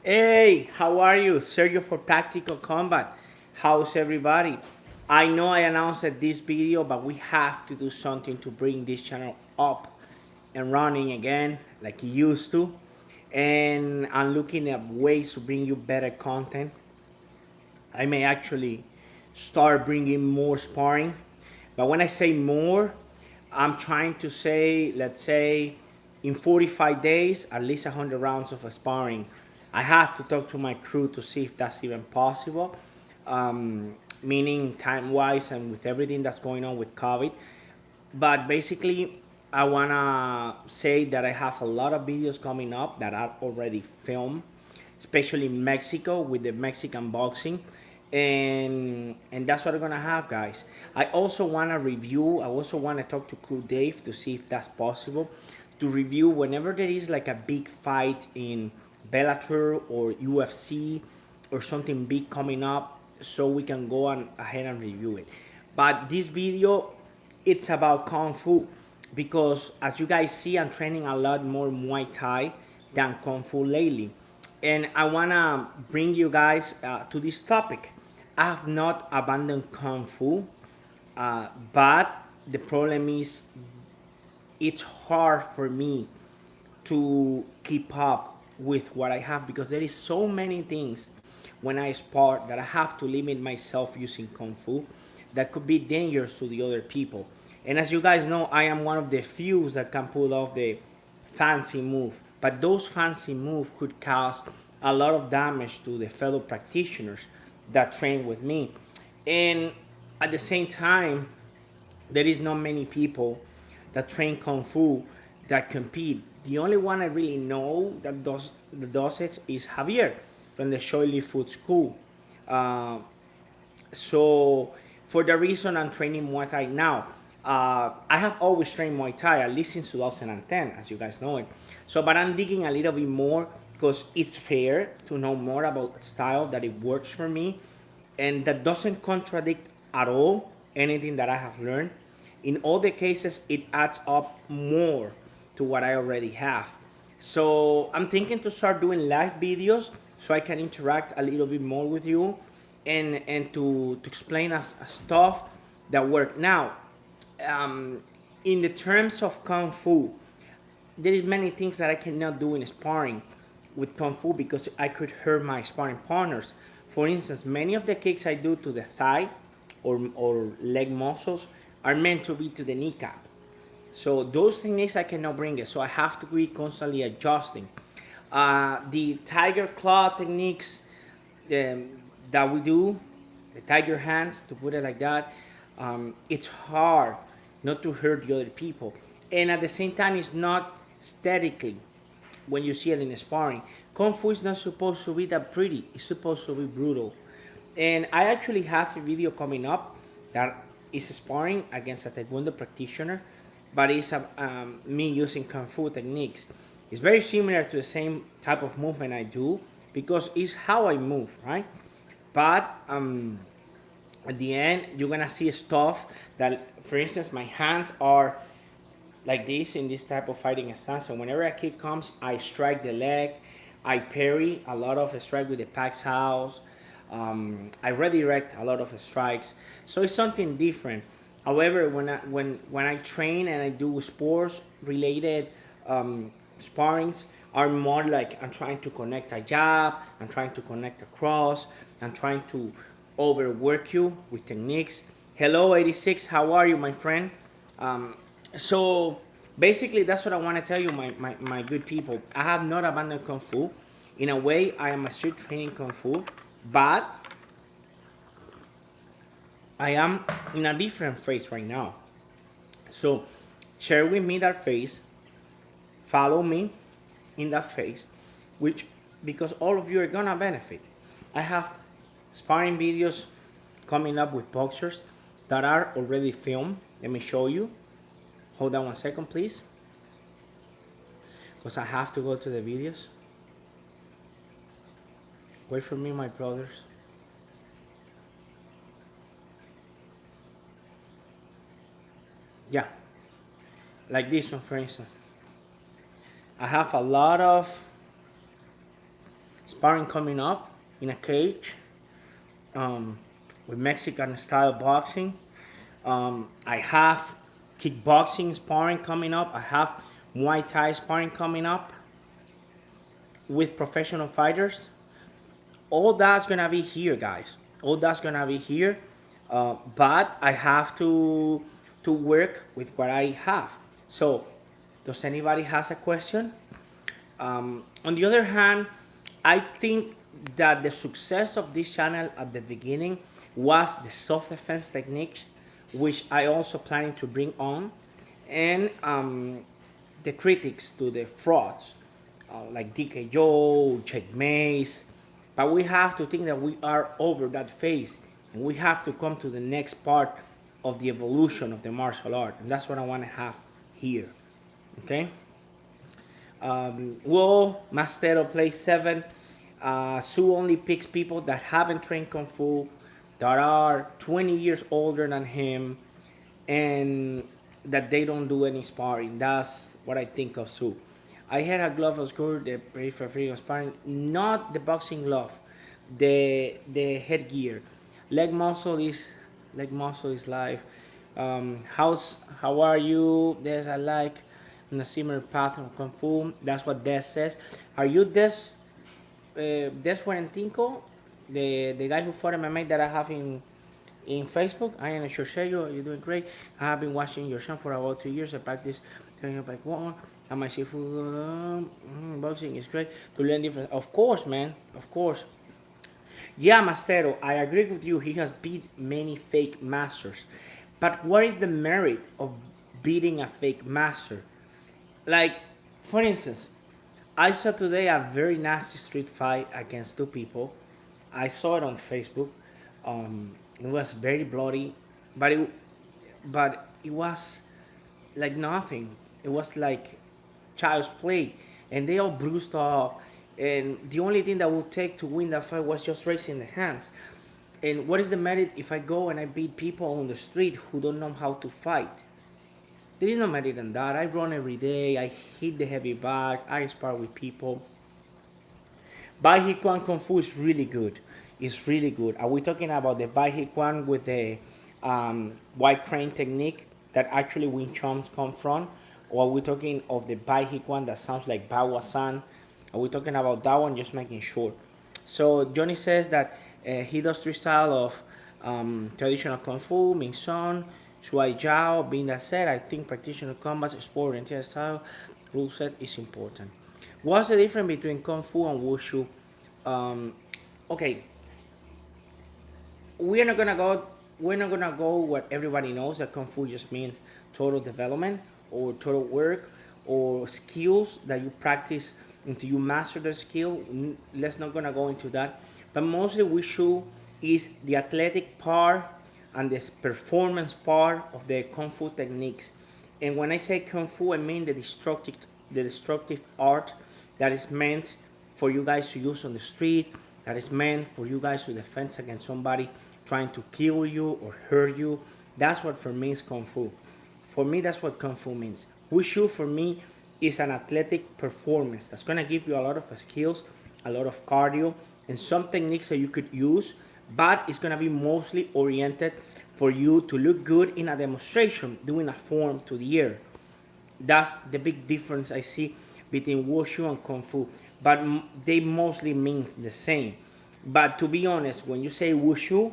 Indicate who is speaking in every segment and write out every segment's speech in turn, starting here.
Speaker 1: Hey, how are you? Sergio for Practical Combat. How's everybody? I know I announced this video, but we have to do something to bring this channel up and running again like it used to. And I'm looking at ways to bring you better content. I may actually start bringing more sparring. But when I say more, I'm trying to say, let's say, in 45 days, at least 100 rounds of sparring. I have to talk to my crew to see if that's even possible, meaning time wise and with everything that's going on with COVID. But basically, I wanna say that I have a lot of videos coming up that are already filmed, especially in Mexico with the Mexican boxing, and that's what I'm gonna have, guys. I also wanna review. I also wanna talk to Crew Dave to see if that's possible, to review whenever there is like a big fight in Bellator or UFC or something big coming up, so we can go on ahead and review it. But this video, it's about Kung Fu because as you guys see, I'm training a lot more Muay Thai than Kung Fu lately. And I wanna bring you guys to this topic. I have not abandoned Kung Fu, but the problem is it's hard for me to keep up with what I have because there is so many things when I spar that I have to limit myself using Kung Fu that could be dangerous to the other people. And as you guys know, I am one of the few that can pull off the fancy move. But those fancy moves could cause a lot of damage to the fellow practitioners that train with me. And at the same time, there is not many people that train kung fu that compete. The only one I really know that does it is Javier from the Shoy Lee Food School. Uh, so for the reason I'm training Muay Thai now, I have always trained Muay Thai at least since 2010, as you guys know it. So, but I'm digging a little bit more because it's fair to know more about style that it works for me, and that doesn't contradict at all anything that I have learned. In all the cases, it adds up more to what I already have. So I'm thinking to start doing live videos so I can interact a little bit more with you and to explain stuff that work. Now, um, in the terms of Kung Fu, there is many things that I cannot do in sparring with Kung Fu because I could hurt my sparring partners. For instance, many of the kicks I do to the thigh or leg muscles are meant to be to the kneecap. So those techniques I cannot bring it. So I have to be constantly adjusting. The tiger claw techniques um, that we do, the tiger hands, to put it like that, it's hard not to hurt the other people. And at the same time, it's not aesthetically when you see it in sparring. Kung Fu is not supposed to be that pretty. It's supposed to be brutal. And I actually have a video coming up that is sparring against a Taekwondo practitioner, but it's me using Kung Fu techniques. It's very similar to the same type of movement I do because it's how I move, right? But at the end, you're gonna see stuff that, for instance, my hands are like this in this type of fighting stance. So whenever a kick comes, I strike the leg. I parry a lot of strike with the Pax House. I redirect a lot of strikes. So it's something different. However, when I train and I do sports related sparrings, are more like I'm trying to connect a jab, I'm trying to connect a cross, I'm trying to overwork you with techniques. Hello, 86. How are you, my friend? Um, so basically, that's what I want to tell you, my good people. I have not abandoned Kung Fu. In a way, I am a street training Kung Fu, but I am in a different phase right now. So share with me that phase, follow me in that phase, which because all of you are gonna benefit. I have sparring videos coming up with boxers that are already filmed. Let me show you. Hold on one second, please, because I have to go to the videos. Wait for me, my brothers. Yeah, like this one, for instance. I have a lot of sparring coming up in a cage, um, with Mexican style boxing. I have kickboxing sparring coming up. I have Muay Thai sparring coming up with professional fighters. All that's gonna be here, guys. All that's gonna be here. But I have to work with what I have. So, does anybody has a question? On the other hand, I think that the success of this channel at the beginning was the self-defense techniques, which I also planning to bring on, and the critics to the frauds, like DKO, Check Mace. But we have to think that we are over that phase, and we have to come to the next part of the evolution of the martial art, and that's what I want to have here. Okay. Will Mastero plays 7. Sue only picks people that haven't trained Kung Fu, that are 20 years older than him, and that they don't do any sparring. That's what I think of Sue. I had a glove of good, the peripheral free of sparring, not the boxing glove, the headgear. Leg muscle is life. How are you? There's a like in a similar path of Kung Fu. That's what Des says. Are you Des Juarentinco, the guy who fought MMA that I have in Facebook? I am sure you're doing great. I have been watching your channel for about 2 years. I practice training up like one. And my seafood boxing is great to learn different. Of course, man. Of course. Yeah, Mastero, I agree with you. He has beat many fake masters. But what is the merit of beating a fake master? Like, for instance, I saw today a very nasty street fight against two people. I saw it on Facebook. It was very bloody, but it was like nothing. It was like child's play, and they all bruised up. And the only thing that would take to win that fight was just raising the hands. And what is the merit if I go and I beat people on the street who don't know how to fight? There is no merit in that. I run every day. I hit the heavy bag. I spar with people. Bai Hi Kwan Kung Fu is really good. It's really good. Are we talking about the Bai Hi Kwan with the white crane technique that actually Wing Chun's come from? Or are we talking of the Bai Hi Kwan that sounds like Bao San? Are we talking about that one? Just making sure. So Johnny says that he does 3 style of traditional Kung Fu, Ming Sun, Shuai Jiao. Being that said, I think practitioner combat sport and style rule set is important. What's the difference between Kung Fu and Wushu? Okay, we're not gonna go. We're not gonna go what everybody knows that Kung Fu just means total development or total work or skills that you practice until you master the skill. Let's not gonna go into that. But mostly Wushu is the athletic part and the performance part of the Kung Fu techniques. And when I say Kung Fu, I mean the destructive art that is meant for you guys to use on the street, that is meant for you guys to defend against somebody trying to kill you or hurt you. That's what for me is Kung Fu. For me, that's what Kung Fu means. Wushu for me is an athletic performance that's gonna give you a lot of skills, a lot of cardio, and some techniques that you could use, but it's gonna be mostly oriented for you to look good in a demonstration, doing a form to the air. That's the big difference I see between Wushu and Kung Fu, but they mostly mean the same. But to be honest, when you say Wushu,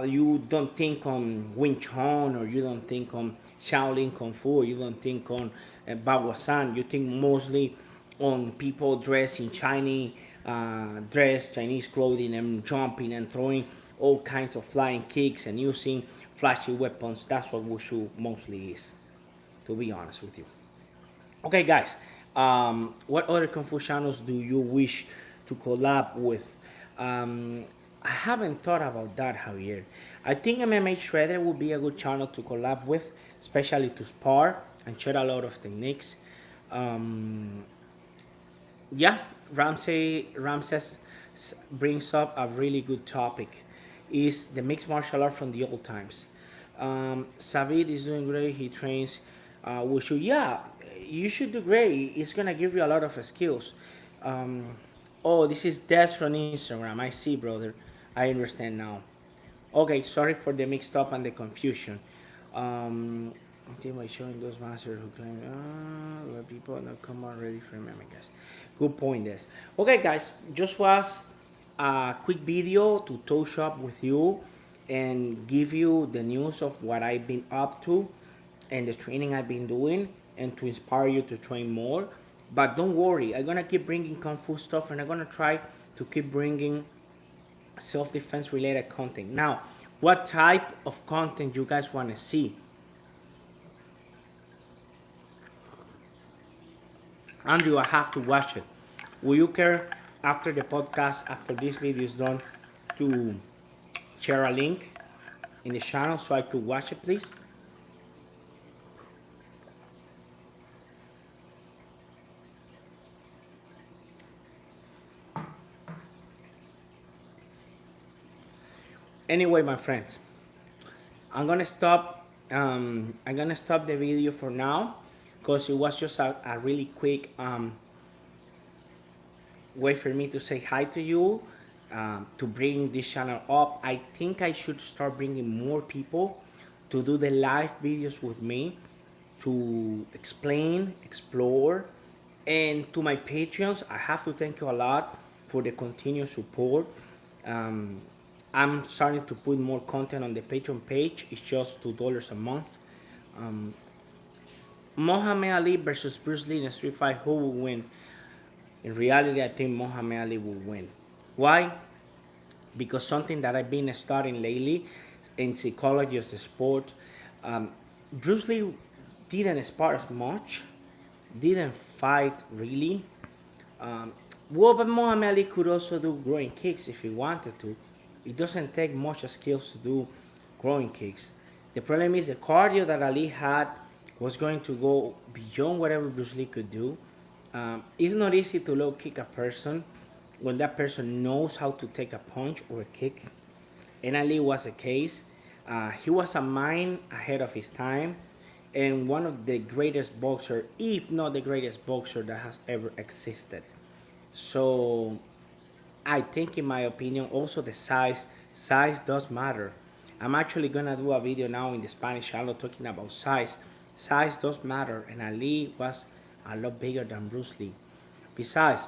Speaker 1: you don't think on Wing Chun, or you don't think on Shaolin Kung Fu, or you don't think on Bao San. You think mostly on people dressed in Chinese Chinese clothing, and jumping and throwing all kinds of flying kicks and using flashy weapons. That's what Wushu mostly is, to be honest with you. Okay, guys, what other Kung Fu channels do you wish to collab with? I haven't thought about that, Javier. I think MMA Shredder would be a good channel to collab with, especially to spar and share a lot of techniques. Yeah, Ramses brings up a really good topic. Is the mixed martial art from the old times. Savid is doing great. He trains Wushu. Yeah, you should do great. It's gonna give you a lot of skills. Oh, this is Des from Instagram. I see, brother. I understand now. Okay, sorry for the mixed up and the confusion. Until by showing those masters who claim where people not come out ready for them, I guess. Good point, Des. Okay, guys, just was a quick video to touch up with you and give you the news of what I've been up to and the training I've been doing and to inspire you to train more. But don't worry, I'm gonna keep bringing kung fu stuff and I'm gonna try to keep bringing self-defense related content. Now, what type of content you guys want to see? Andrew, I have to watch it. Will you care after the podcast, after this video is done, to share a link in the channel so I could watch it, please? Anyway, my friends, I'm gonna stop. I'm gonna stop the video for now because it was just a really quick way for me to say hi to you, to bring this channel up. I think I should start bringing more people to do the live videos with me, to explain, explore, and to my Patreons, I have to thank you a lot for the continued support. Um, I'm starting to put more content on the Patreon page. It's just $2 a month. Muhammad Ali versus Bruce Lee in a street fight, who will win? In reality, I think Muhammad Ali will win. Why? Because something that I've been studying lately in psychology of the sport, Bruce Lee didn't spar as much, didn't fight really. Well, but Muhammad Ali could also do groin kicks if he wanted to. It doesn't take much skills to do groin kicks. The problem is the cardio that Ali had was going to go beyond whatever Bruce Lee could do. It's not easy to low kick a person when that person knows how to take a punch or a kick. And Ali was the case. He was a mind ahead of his time and one of the greatest boxer, if not the greatest boxer that has ever existed. So I think, in my opinion, also the size does matter. I'm actually gonna do a video now in the Spanish channel talking about size. Size does matter, and Ali was a lot bigger than Bruce Lee. Besides,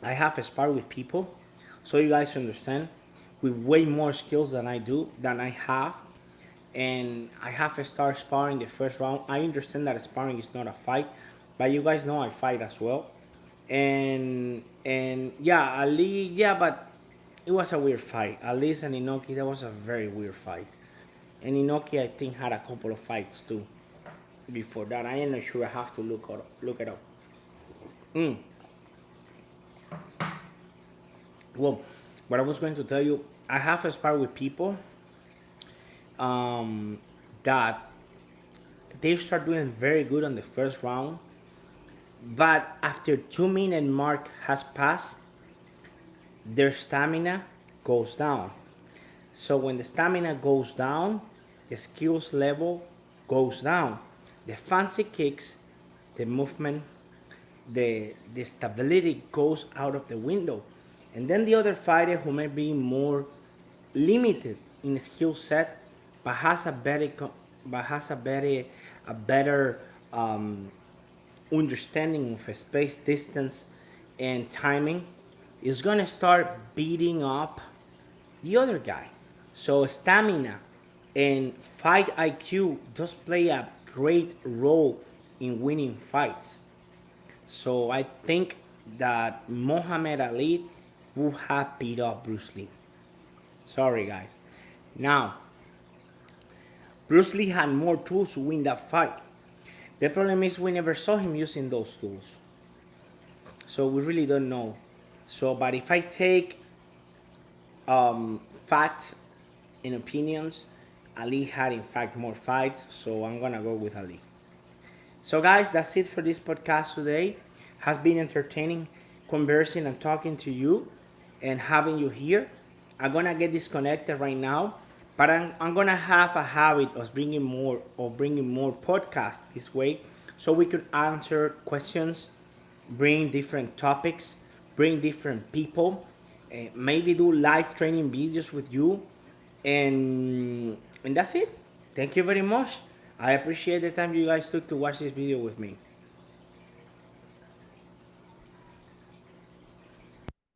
Speaker 1: I have sparred with people, so you guys understand, with way more skills than I have, and I have started sparring the first round. I understand that sparring is not a fight, but you guys know I fight as well. And yeah, Ali, yeah, but it was a weird fight. Ali's and Inoki, that was a very weird fight. And Inoki, I think, had a couple of fights too before that. I am not sure. I have to look it up. Mm. Well, what I was going to tell you, I have sparred with people that they start doing very good on the first round, but after 2 minute mark has passed, their stamina goes down. So when the stamina goes down, the skills level goes down. The fancy kicks, the movement, the stability goes out of the window. And then the other fighter who may be more limited in skill set, but has a better understanding of space, distance, and timing, is gonna start beating up the other guy. So stamina and fight IQ does play a great role in winning fights. So I think that Muhammad Ali would have beat up Bruce Lee. Sorry, guys. Now, Bruce Lee had more tools to win that fight. The problem is we never saw him using those tools. So we really don't know. So, but if I take facts and opinions, Ali had in fact more fights, so I'm gonna go with Ali. So guys, that's it for this podcast today. Has been entertaining conversing and talking to you and having you here. I'm gonna get disconnected right now, but I'm gonna have a habit of bringing more podcasts this way, so we could answer questions, bring different topics, bring different people, maybe do live training videos with you, and that's it. Thank you very much. I appreciate the time you guys took to watch this video with me.